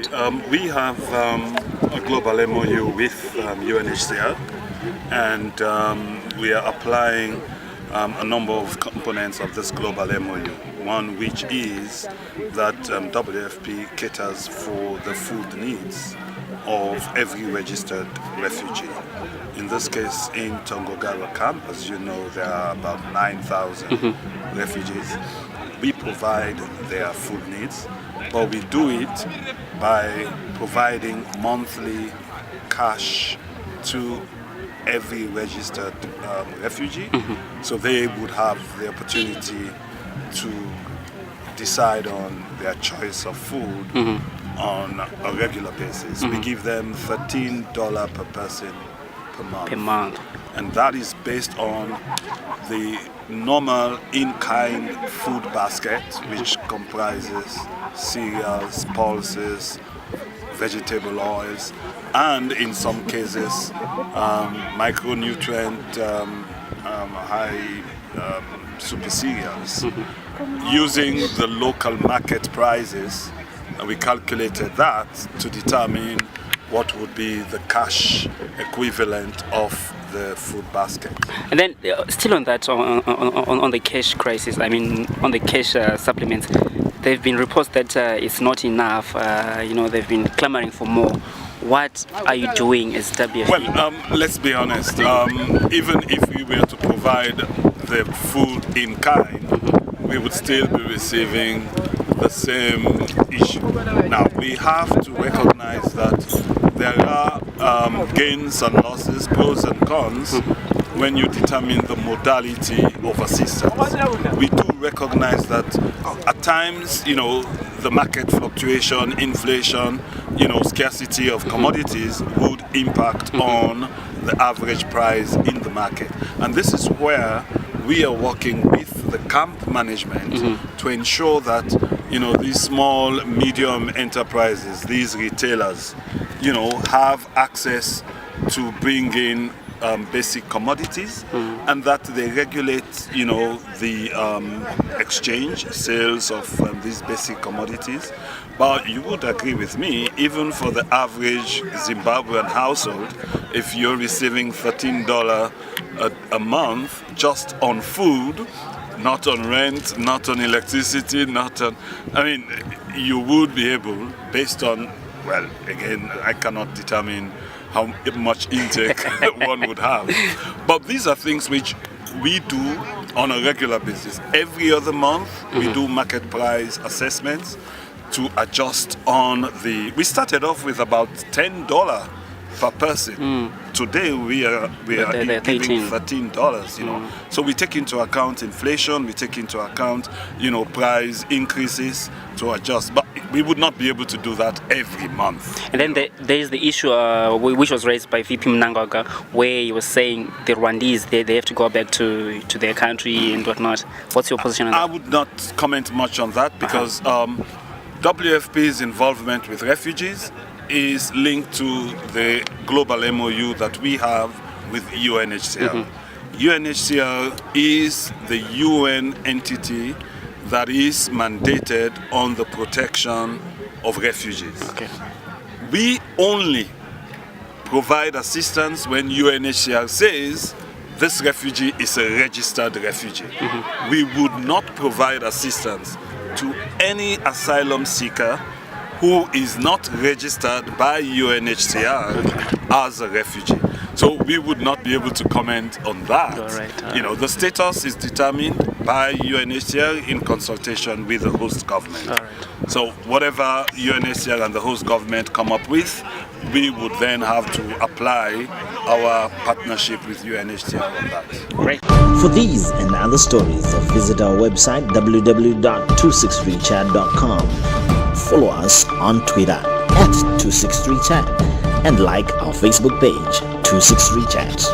support? We have a global MOU with UNHCR, and we are applying a number of components of this global MOU. One which is that WFP caters for the food needs of every registered refugee. In this case, in Tongogara camp, as you know, there are about 9,000 refugees. We provide their food needs, but we do it by providing monthly cash to every registered refugee, so they would have the opportunity to decide on their choice of food on a regular basis. We give them $13 per person per month. And that is based on the normal in-kind food basket, which comprises cereals, pulses, vegetable oils, and in some cases micronutrient high super cereals. Using the local market prices, we calculated that to determine what would be the cash equivalent of the food basket. And then still on that, on the cash crisis, I mean on the cash supplements, there have been reports that it's not enough. They've been clamoring for more. What are you doing as WFP? Well, let's be honest. Even if we were to provide the food in kind, we would still be receiving the same issue. Now, we have to recognize that there are gains and losses, pros and cons, when you determine the modality of assistance. We do recognize that at times, the market fluctuation, inflation, scarcity of commodities would impact on the average price in the market. And this is where we are working with the camp management to ensure that, these small, medium enterprises, these retailers, have access to bring in basic commodities, and that they regulate, the exchange, sales of these basic commodities. But you would agree with me, even for the average Zimbabwean household, if you're receiving $13 a month just on food, not on rent, not on electricity, you would be able, based on, well, again, I cannot determine how much intake one would have. But these are things which we do on a regular basis. Every other month, we do market price assessments to adjust on the... We started off with about $10 per person. Today we are giving $13, So we take into account inflation, we take into account, price increases to adjust. But we would not be able to do that every month. And then there is the issue which was raised by VP Mnangagwa, where he was saying the Rwandese, they have to go back to their country and whatnot. What's your position on that? I would not comment much on that because WFP's involvement with refugees is linked to the global MOU that we have with UNHCR. UNHCR is the UN entity that is mandated on the protection of refugees. We only provide assistance when UNHCR says this refugee is a registered refugee. We would not provide assistance to any asylum seeker who is not registered by UNHCR as a refugee. So we would not be able to comment on that. The status is determined by UNHCR in consultation with the host government. So whatever UNHCR and the host government come up with, we would then have to apply our partnership with UNHCR on that. For these and other stories, visit our website www.263chat.com. Follow us on Twitter @263chat and like our Facebook page 263chat.